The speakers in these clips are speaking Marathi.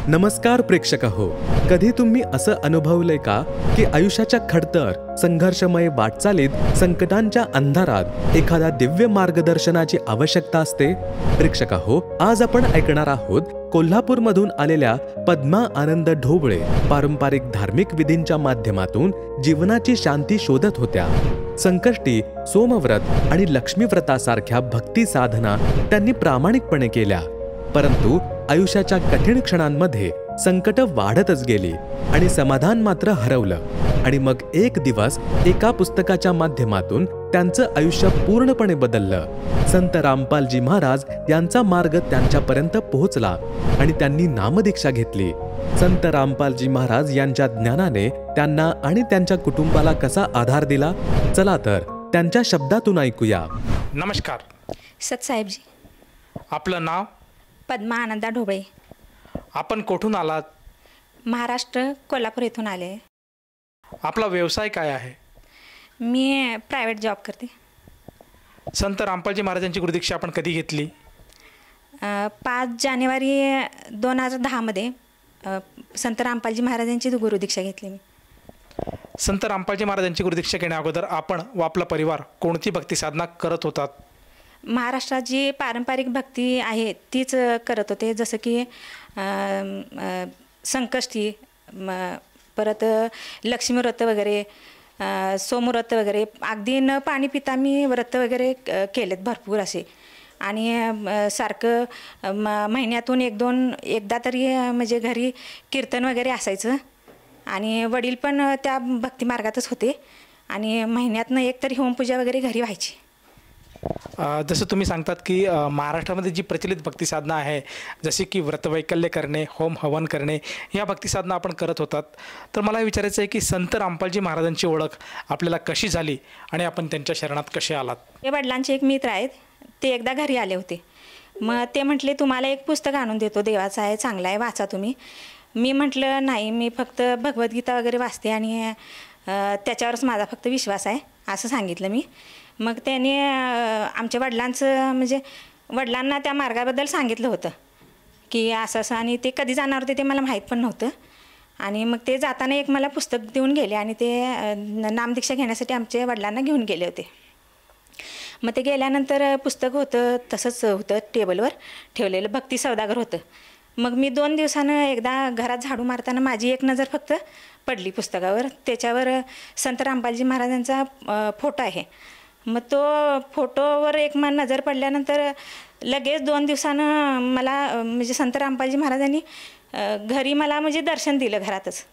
नमस्कार प्रेक्षक हो. कधी तुम्ही असं अनुभवलंय का की आयुष्याच्या खडतर संघर्षमय वाटचालीत संकटांच्या अंधारात एखाद्या दिव्य मार्गदर्शनाची आवश्यकता असते? प्रेक्षक हो, आज आपण ऐकणार आहोत कोल्हापूरमधून आलेल्या पद्मा आनंद ढोबळे पारंपरिक धार्मिक विधींच्या माध्यमातून जीवनाची शांती शोधत होत्या. संकष्टी, सोमव्रत आणि लक्ष्मीव्रतासारख्या भक्ती साधना त्यांनी प्रामाणिकपणे केल्या. परंतु आयुष्याच्या कठीण क्षणांमध्ये संकट वाढतच गेली आणि समाधान मात्र हरवलं. आणि मग एक दिवस एका पुस्तकाच्या माध्यमातून त्यांचं आयुष्य पूर्णपणे बदललं. संत रामपालजी महाराज यांचा मार्ग त्यांच्यापर्यंत पोहोचला आणि त्यांनी नामदीक्षा घेतली. संत रामपालजी महाराज यांच्या ज्ञानाने त्यांना आणि त्यांच्या कुटुंबाला कसा आधार दिला, चला तर त्यांच्या शब्दातून ऐकूया. नमस्कार सतसाहेबजी. आपलं नाव? पद्मा आनंदा ढोबळे. आपण कुठून आलात? महाराष्ट्र, कोल्हापूर येथून आले. आपला व्यवसाय काय आहे? मी प्रायव्हेट जॉब करते. संत रामपालजी महाराजांची गुरुदीक्षा आपण कधी घेतली? 5 जानेवारी 2010 संत रामपालजी महाराजांची गुरुदीक्षा घेतली मी. संत रामपालजी महाराजांची गुरुदीक्षा घेण्या अगोदर आपण व आपला परिवार कोणती भक्ती साधना करत होतात? महाराष्ट्रात जी पारंपरिक भक्ती आहे तीच करत होते. जसं की संकष्टी, परत लक्ष्मीव्रत वगैरे, सोमव्रत वगैरे, अगदी न पाणी पिता मी व्रत वगैरे केलेत भरपूर असे. आणि सारखं महिन्यातून एकदा तरी म्हणजे घरी कीर्तन वगैरे असायचं. आणि वडील पण त्या भक्ती मार्गातच होते. आणि महिन्यातनं एक तरी होमपूजा वगैरे घरी व्हायची. जसं तुम्ही सांगतात की महाराष्ट्रामध्ये जी प्रचलित भक्ती साधना आहे, जसे की व्रतवैकल्य करणे, होम हवन करणे, ह्या भक्ती साधना आपण करत होतात. तर मला हे विचारायचं आहे की संत रामपालजी महाराजांची ओळख आपल्याला कशी झाली आणि आपण त्यांच्या शरणात कसे आलात? हे वडिलांचे एक मित्र आहेत, ते एकदा घरी आले होते. मग ते म्हटले, तुम्हाला एक पुस्तक आणून देतो, देवाचं आहे, चांगलं आहे, वाचा तुम्ही. मी म्हटलं नाही, मी फक्त भगवद्गीता वगैरे वाचते आणि त्याच्यावरच माझा फक्त विश्वास आहे, असं सांगितलं मी. मग त्याने आमच्या वडिलांचं म्हणजे वडिलांना त्या मार्गाबद्दल सांगितलं होतं की असं असं, आणि ते कधी जाणार होते ते मला माहीत पण नव्हतं. आणि मग ते जाताना एक मला पुस्तक देऊन गेले आणि ते नामदीक्षा घेण्यासाठी आमच्या वडिलांना घेऊन गेले होते. मग ते गेल्यानंतर पुस्तक होतं तसंच होतं, टेबलवर ठेवलेलं, भक्ती सौदागर होतं. मग मी 2 दिवसानं एकदा घरात झाडू मारताना माझी एक नजर फक्त पडली पुस्तकावर. त्याच्यावर संत रामपालजी महाराजांचा फोटो आहे. मग तो फोटोवर एक नजर पडल्यानंतर लगेच 2 दिवसानं मला म्हणजे संत रामपालजी महाराजांनी घरी मला म्हणजे दर्शन दिलं घरातच.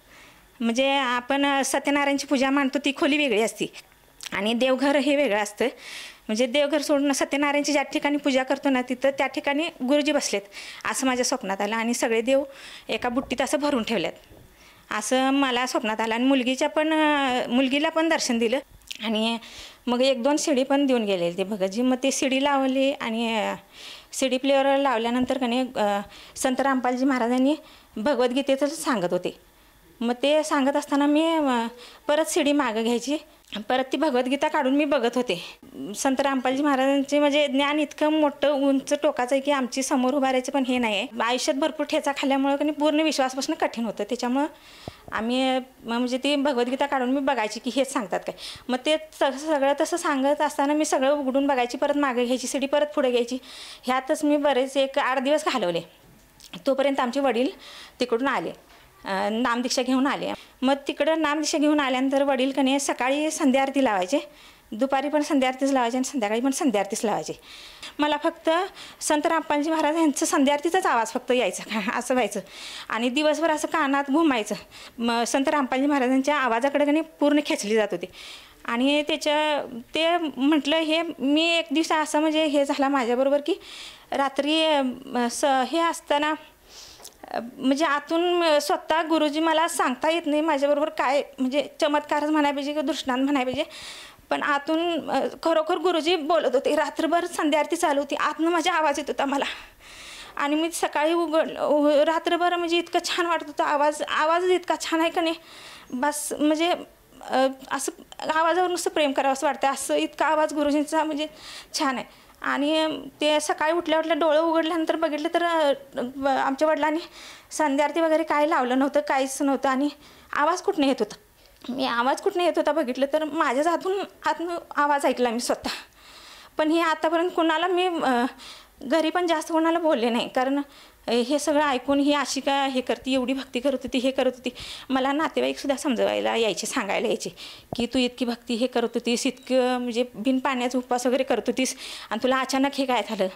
म्हणजे आपण सत्यनारायणची पूजा मानतो ती खोली वेगळी असते आणि देवघर हे वेगळं असतं. म्हणजे देवघर सोडून सत्यनारायणची ज्या ठिकाणी पूजा करतो ना, तिथं त्या ठिकाणी गुरुजी बसलेत असं माझ्या स्वप्नात आलं. आणि सगळे देव एका बुट्टीत असं भरून ठेवल्यात असं मला स्वप्नात आलं. आणि मुलगीला पण दर्शन दिलं. आणि मग 1-2 शिडी पण देऊन गेलेली ते भगतजी. मग ते शिडी लावली आणि शिडी प्लेअर लावल्यानंतर संत रामपालजी महाराजांनी भगवद्गीतेचं सांगत होते. मग ते सांगत असताना मी परत शिडी मागं घ्यायची, परत ती भगवद्गीता काढून मी बघत होते. संत रामपालजी महाराजांचे म्हणजे ज्ञान इतकं मोठं उंच टोकाचं आहे की आमची समोर उभारायचं पण हे नाही आहे. आयुष्यात भरपूर ठेचा खाल्ल्यामुळं पूर्ण विश्वास बसणं कठीण होतं. त्याच्यामुळं आम्ही म्हणजे ती भगवद्गीता काढून मी बघायची की हेच सांगतात काय. मग ते सगळं तसं सांगत असताना मी सगळं उघडून बघायची, परत मागे घ्यायची शिडी, परत पुढे घ्यायची. ह्यातच मी बरेच 1-8 दिवस घालवले. तोपर्यंत आमचे वडील तिकडून आले, नामदीक्षा घेऊन आले. मग तिकडं नामदीक्षा घेऊन आल्यानंतर वडील सकाळी संध्या आरती लावायचे, दुपारी पण संध्या आरतीच लावायचे आणि संध्याकाळी पण संध्या आरतीच लावायचे. मला फक्त संत रामपालजी महाराज यांचं संध्या आरतीचाच आवाज फक्त यायचा असं व्हायचं. आणि दिवसभर असं कानात घुमायचं. मग संत रामपालजी महाराजांच्या आवाजाकडे पूर्ण खेचली जात होती. आणि ते म्हटलं, हे मी एक दिवस असं म्हणजे हे झाला माझ्याबरोबर की रात्री हे असताना म्हणजे आतून स्वतः गुरुजी मला सांगता येत नाही माझ्याबरोबर काय म्हणजे चमत्कारच म्हणायला पाहिजे किंवा दृष्टांत म्हणायला पाहिजे, पण आतून खरोखर गुरुजी बोलत होते. रात्रभर संध्या आरती चालू होती, आतनं माझा आवाज येत होता मला. आणि मी सकाळी रात्रभर म्हणजे इतकं छान वाटत होतं. आवाजच इतका छान आहे का नाही बस. म्हणजे असं आवाजावर नुसतं प्रेम करावं असं वाटतं, असं इतका आवाज गुरुजींचा म्हणजे छान आहे. आणि ते सकाळी उठल्या उठल्या डोळं उघडल्यानंतर बघितलं तर आमच्या वडिलांनी संध्याआरती वगैरे काही लावलं नव्हतं, काहीच नव्हतं. आणि आवाज कुठनं येत होता. मी आवाज कुठनं येत होता बघितलं तर माझ्याच आतनं आवाज ऐकला मी स्वतः. पण हे आतापर्यंत कोणाला मी घरी पण जास्त कोणाला बोलले नाही, कारण हे सगळं ऐकून ही अशी का हे करते, एवढी भक्ती करत होती, हे करत होती. मला नातेवाईकसुद्धा समजवायला यायचे, सांगायला यायचे की तू इतकी भक्ती हे करत होतीस, इतकं म्हणजे बिन पाण्याचा उपवास वगैरे करत होतीस आणि तुला अचानक हे काय झालं,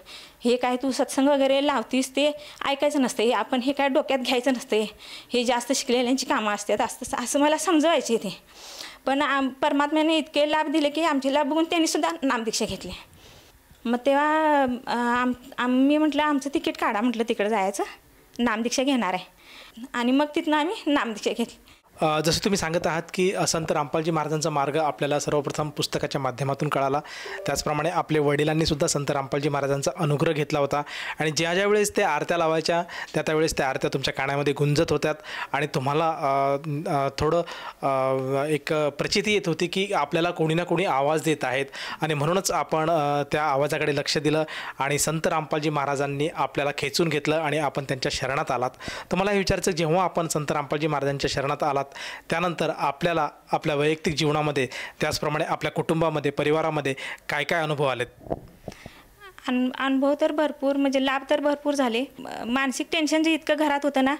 हे काय तू सत्संग वगैरे लावतीस ते ऐकायचं नसतं, हे आपण हे काय डोक्यात घ्यायचं नसतं, हे जास्त शिकलेल्यांची कामं असतात असं मला समजवायचे ते. पण परमात्म्याने इतके लाभ दिले की आमचे लाभ बघून त्यांनीसुद्धा नामदीक्षा घेतली. मग तेव्हा मी म्हटलं आमचं तिकीट काढा, म्हटलं तिकडं जायचं, नामदीक्षा घेणार आहे. आणि मग तिथनं आम्ही नामदीक्षा घेतली. जसं तुम्ही सांगत आहात की संत रामपालजी महाराजांचा मार्ग आपल्याला सर्वप्रथम पुस्तकाच्या माध्यमातून कळाला. त्याचप्रमाणे आपले वडिलांनीसुद्धा संत रामपालजी महाराजांचा अनुग्रह घेतला होता आणि ज्या ज्या वेळेस ते आरत्या लावायच्या त्यावेळेस त्या आरत्या तुमच्या कानामध्ये गुंजत होत्यात आणि तुम्हाला थोडं एक प्रचिती येत होती की आपल्याला कोणी ना कोणी आवाज देत आहेत आणि म्हणूनच आपण त्या आवाजाकडे लक्ष दिलं आणि संत रामपालजी महाराजांनी आपल्याला खेचून घेतलं आणि आपण त्यांच्या शरणात आलात. तर मला हे विचारायचं, जेव्हा आपण संत रामपालजी महाराजांच्या शरणात आलात त्यानंतर आपल्याला आपल्या वैयक्तिक जीवनामध्ये त्याचप्रमाणे आपल्या कुटुंबामध्ये परिवारामध्ये काय काय अनुभव आलेत? अनुभव तर भरपूर, म्हणजे लाभ तर भरपूर झाले. मानसिक टेन्शन जे इतकं घरात होतं ना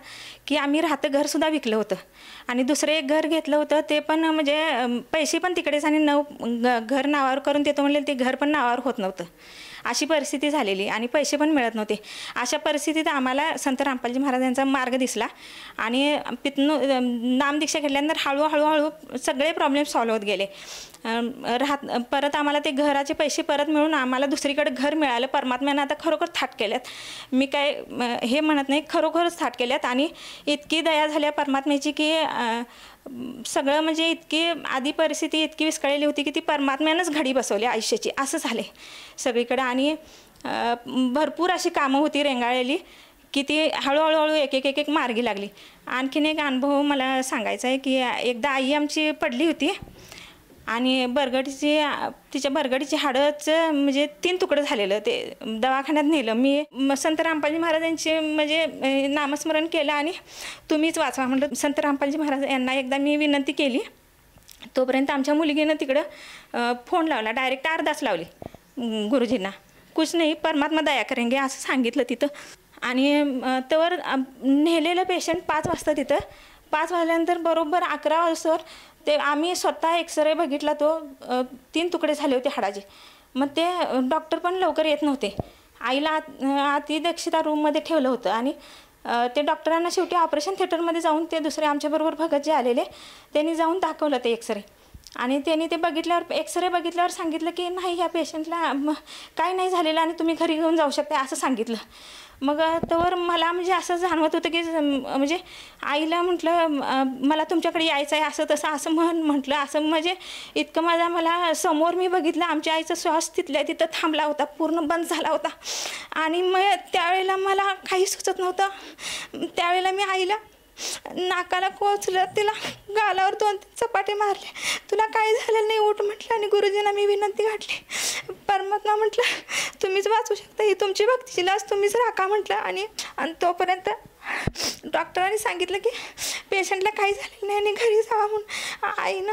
की आम्ही राहतं घरसुद्धा विकलं होतं आणि दुसरं एक घर घेतलं होतं, ते पण म्हणजे पैसे पण तिकडेच आणि घर नावावर करून देतो म्हणले, ते घर पण नावावर होत नव्हतं. अशी परिस्थिती झालेली आणि पैसे पण मिळत नव्हते. अशा परिस्थितीत आम्हाला संत रामपालजी महाराजांचा मार्ग दिसला आणि तिथून नामदीक्षा घेतल्यानंतर हळूहळू सगळे प्रॉब्लेम सॉल्व्ह होत गेले. परत आम्हाला ते घराचे पैसे परत मिळून आम्हाला दुसरीकडे घर मिळालं. परमात्म्यानं आता खरोखर थाट केल्यात, मी काय हे म्हणत नाही, खरोखरच थाट केल्यात. आणि इतकी दया झाल्या परमात्म्याची की सगळं म्हणजे इतकी आधी परिस्थिती इतकी विस्कळलेली होती की ती परमात्म्यानंच घडी बसवली आयुष्याची, असं झाले सगळीकडे. आणि भरपूर अशी कामं होती रेंगाळलेली की ती हळूहळू एक एक मार्गी लागली. आणखीन एक अनुभव मला सांगायचा आहे की एकदा आई आमची पडली होती आणि तिच्या बरगडीची हाडंच म्हणजे 3 तुकडं झालेलं. ते दवाखान्यात नेलं. मी संत रामपालजी महाराजांचे म्हणजे नामस्मरण केलं आणि तुम्हीच वाचवा म्हटलं. संत रामपालजी महाराज यांना एकदा मी विनंती केली. तोपर्यंत आमच्या मुलगीनं तिकडं फोन लावला, डायरेक्ट अर्धाच लावली गुरुजींना. कुछ नाही, परमात्मा दया करेंगे असं सांगितलं तिथं. आणि त्यावर नेलेलं पेशंट 5 वाजता तिथं. 5 वाजल्यानंतर बरोबर 11 वाजतावर ते आम्ही स्वतः एक्सरे बघितला, तो 3 तुकडे झाले होते हाडाचे. मग ते डॉक्टर पण लवकर येत नव्हते. आईला अतिदक्षता रूममध्ये ठेवलं होतं आणि ते डॉक्टरांना शेवटी ऑपरेशन थिएटरमध्ये जाऊन ते दुसरे आमच्याबरोबर भगत जे आलेले त्यांनी जाऊन दाखवलं ते एक्सरे. आणि त्यांनी ते बघितल्यावर एक्सरे बघितल्यावर सांगितलं की नाही, ह्या पेशंटला काही नाही झालेलं आणि तुम्ही घरी घेऊन जाऊ शकता असं सांगितलं. मग त्यावर मला म्हणजे असं जाणवत होतं की म्हणजे आईला म्हटलं मला तुमच्याकडे यायचं आहे असं तसं असं म्हटलं. असं म्हणजे इतकं मला समोर मी बघितलं आमच्या आईचा श्वास तिथल्या तिथं थांबला होता, पूर्ण बंद झाला होता. आणि मग त्यावेळेला मला काही सुचत नव्हतं. त्यावेळेला मी आईला नाकाला कोचलं, तिला गालावर 2-3 चपाटे मारले. तुला काही झालेलं नाही, उठ म्हटलं. आणि गुरुजींना मी विनंती घातली. परमात्मा म्हटलं तुम्हीच वाचू शकता, ही तुमची भक्तीची लाज तुम्हीच राखा म्हटलं. आणि तोपर्यंत डॉक्टरांनी सांगितलं की पेशंटला काही झालेलं नाही आणि घरी जावा म्हणून. आईनं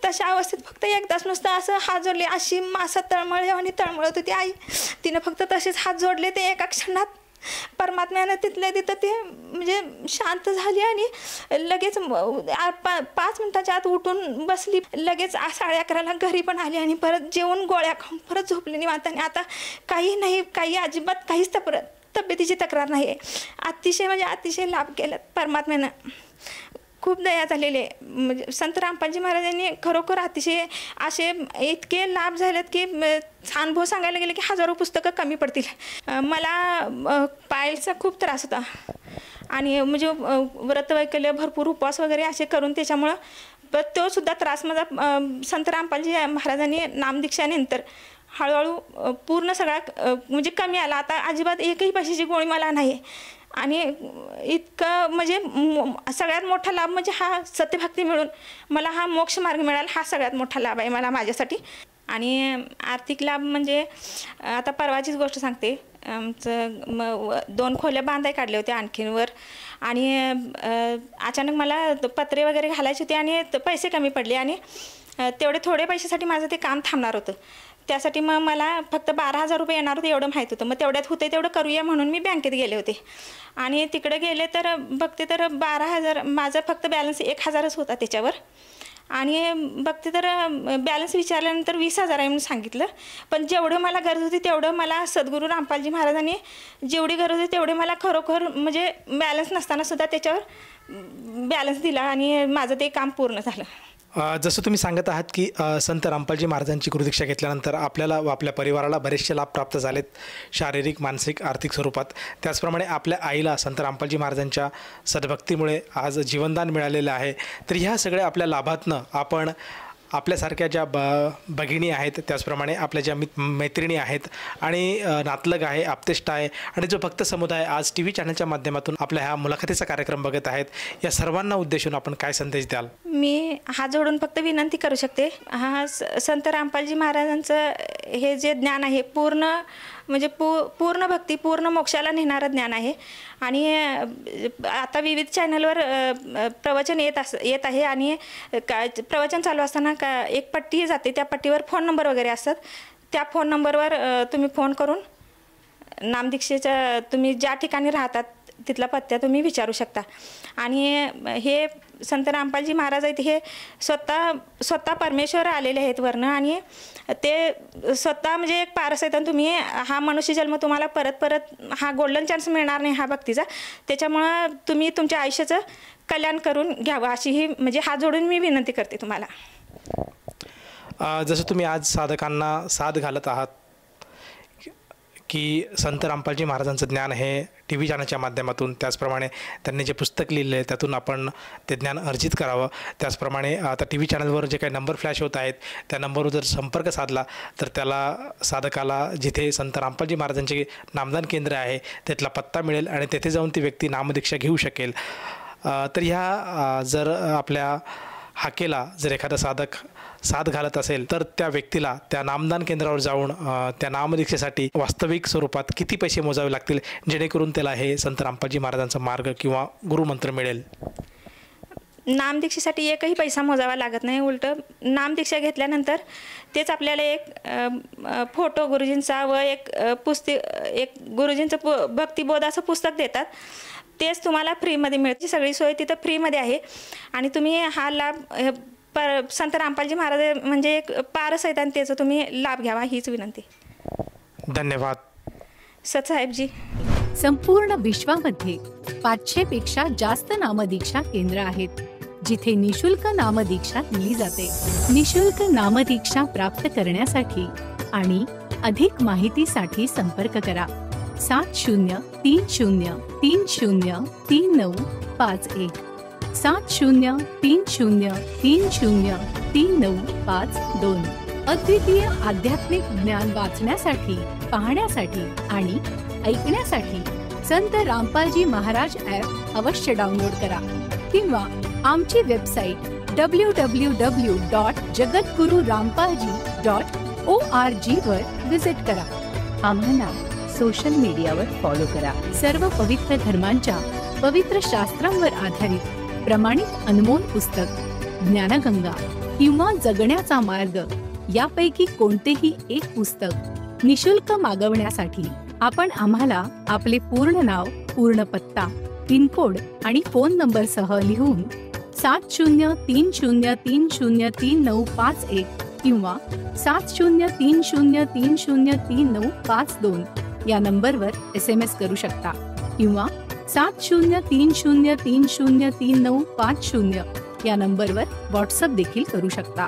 तशा अवस्थेत फक्त एकदाच नुसतं असं हात जोडले, अशी मासा तळमळत होती आई. तिनं फक्त तसेच हात जोडले. ते एका क्षणात परमात्म्यानं तिथल्या तिथं ते म्हणजे शांत झाली आणि लगेच 5 मिनिटाच्या आत उठून बसली. लगेच 11:30ला घरी पण आली आणि परत जेवून गोळ्या खाऊन परत झोपली निवांत. आणि आता काही नाही, काही अजिबात काहीच तब्येतीची तक्रार नाही आहे. अतिशय लाभ केला परमात्म्यानं. खूप दया झालेली आहे. म्हणजे संत रामपालजी महाराजांनी खरोखर अतिशय असे इतके लाभ झालेत की अनुभव सांगायला गेले की हजारो पुस्तकं कमी पडतील. मला पायलचा खूप त्रास होता आणि म्हणजे व्रतवैकल्य भरपूर उपवास वगैरे असे करून त्याच्यामुळं तो सुद्धा त्रास माझा संत रामपालजी महाराजांनी नामदीक्षानंतर हळूहळू पूर्ण सगळा म्हणजे कमी आला. आता अजिबात एकही पैशाची गोळी मला नाही आहे. आणि इतकं म्हणजे सगळ्यात मोठा लाभ म्हणजे हा सत्यभक्ती मिळून मला हा मोक्ष मार्ग मिळाला, हा सगळ्यात मोठा लाभ आहे मला माझ्यासाठी. आणि आर्थिक लाभ म्हणजे आता परवाचीच गोष्ट सांगते. आमचं 2 खोल्या बांधाय काढल्या होत्या आणखीनवर आणि अचानक मला पत्रे वगैरे घालायचे होते आणि पैसे कमी पडले आणि तेवढे थोडे पैशासाठी माझं ते काम थांबणार होतं. त्यासाठी मग मला फक्त 12,000 रुपये येणार होते एवढं माहीत होतं. मग तेवढ्यात होते तेवढं करूया म्हणून मी बँकेत गेले होते आणि तिकडे गेले तर बघते तर 12,000 माझा फक्त बॅलन्स 1,000च होता त्याच्यावर आणि बघते तर बॅलन्स विचारल्यानंतर 20,000 आहे म्हणून सांगितलं. पण जेवढं मला गरज होती तेवढं मला सद्गुरू रामपालजी महाराजांनी जेवढी गरज होती तेवढे मला खरोखर म्हणजे बॅलन्स नसतानासुद्धा त्याच्यावर बॅलन्स दिला आणि माझं ते काम पूर्ण झालं. जसं तुम्ही सांगत आहात की संत रामपालजी महाराजांची गुरुदीक्षा घेतल्यानंतर आपल्याला व आपल्या परिवाराला बरेचसे लाभ प्राप्त झालेत, शारीरिक, मानसिक, आर्थिक स्वरूपात. त्याचप्रमाणे आपल्या आईला संत रामपालजी महाराजांच्या सद्भक्तीमुळे आज जीवनदान मिळालेलं आहे. तर ह्या सगळ्या आपल्या लाभातनं आपण आपल्यासारख्या ज्या भगिनी आहेत, त्याचप्रमाणे आपल्या ज्या मैत्रिणी आहेत आणि नातलग आहे, आप्तेष्ट आहे आणि जो भक्त समुदाय आज TV चॅनलच्या माध्यमातून आपल्या ह्या मुलाखतीचा कार्यक्रम बघत आहेत, या सर्वांना उद्देशून आपण काय संदेश द्याल? मी हात जोडून फक्त विनंती करू शकते. संत रामपालजी महाराजांचं हे जे ज्ञान आहे पूर्ण म्हणजे पूर्ण भक्ती, पूर्ण मोक्षाला नेणारं ज्ञान आहे आणि आता विविध चॅनलवर प्रवचन येत आहे आणि प्रवचन चालू असताना एक पट्टी जाते, त्या पट्टीवर फोन नंबर वगैरे असतात. त्या फोन नंबरवर तुम्ही फोन करून नामदीक्षेच्या तुम्ही ज्या ठिकाणी राहतात तिथला पत्ता तुम्ही विचारू शकता. आणि हे संत रामपालजी महाराज आहेत हे स्वतः परमेश्वर आलेले आहेत वरनं आणि ते स्वतः म्हणजे एक पारस आहेत आणि तुम्ही हा मनुष्य जन्म तुम्हाला परत हा गोल्डन चान्स मिळणार नाही हा भक्तीचा. त्याच्यामुळं तुम्ही तुमच्या आयुष्याचं कल्याण करून घ्यावं अशी ही म्हणजे हात जोडून मी विनंती करते तुम्हाला. जसं तुम्ही आज साधकांना साथ घालत आहात की संत रामपालजी महाराजांचं ज्ञान हे TV चॅनलच्या माध्यमातून, त्याचप्रमाणे त्यांनी जे पुस्तक लिहिलं आहे त्यातून आपण ते ज्ञान अर्जित करावं. त्याचप्रमाणे आता TV चॅनलवर जे काही नंबर फ्लॅश होत आहेत त्या नंबरवर जर संपर्क साधला तर त्याला साधकाला जिथे संत रामपालजी महाराजांचे नामदान केंद्र आहे तिथला पत्ता मिळेल आणि तेथे जाऊन ती व्यक्ती नामदीक्षा घेऊ शकेल. तर ह्या जर आपल्या हाकेला जर एखादा साधक साथ घालत असेल तर त्या व्यक्तीला त्या नामदान केंद्रावर जाऊन त्या नामदीक्षेसाठी वास्तविक स्वरूपात किती पैसे मोजावे लागतील जेणेकरून त्याला हे संत रामपालजी महाराजांचा मार्ग किंवा गुरुमंत्र मिळेल? नामदीक्षेसाठी एकही पैसा मोजावा लागत नाही. उलटं नामदीक्षा घेतल्यानंतर तेच आपल्याला एक फोटो गुरुजींचा व एक गुरुजींचं भक्तिबोधाचं पुस्तक देतात. तेच तुम्हाला फ्रीमध्ये मिळते. सगळी सोय तिथं फ्रीमध्ये आहे आणि तुम्ही हा लाभ संत रामपालजी महाराज म्हणजे एक पारस आहेत आणि त्याचा तुम्ही लाभ घ्यावा हीच विनंती. धन्यवाद सतसाहेबजी. संपूर्ण विश्वामध्ये 500 पेक्षा जास्त नामदीक्षा केंद्र आहेत जिथे निशुल्क नामदीक्षा दिली जाते. निशुल्क नामदीक्षा प्राप्त करण्यासाठी आणि अधिक माहितीसाठी संपर्क करा 7030303951 7030303952. अद्वितीय आध्यात्मिक ज्ञान वाचण्यासाठी, पाहण्यासाठी आणि ऐकण्यासाठी संत रामपालजी महाराज ॲप अवश्य डाउनलोड करा किंवा आमची वेबसाईट www.jagatgururampalji.org वर विजिट करा. आम्हाला सोशल मीडियावर फॉलो करा. सर्व पवित्र धर्मांच्या पवित्र शास्त्रांवर आधारित प्रमाणित अनमोल पुस्तक ज्ञानगंगा किंवा जगण्याचा मार्ग यापैकी कोणतेही एक पुस्तक निशुल्क मागवण्यासाठी आपण आम्हाला आपले पूर्ण नाव, पूर्ण पत्ता, पिनकोड आणि फोन नंबर सह लिहून 7030303951 किंवा 7030303952 या नंबरवर SMS करू शकता किंवा 7030303950 या नंबरवर व्हॉट्सअप देखील करू शकता.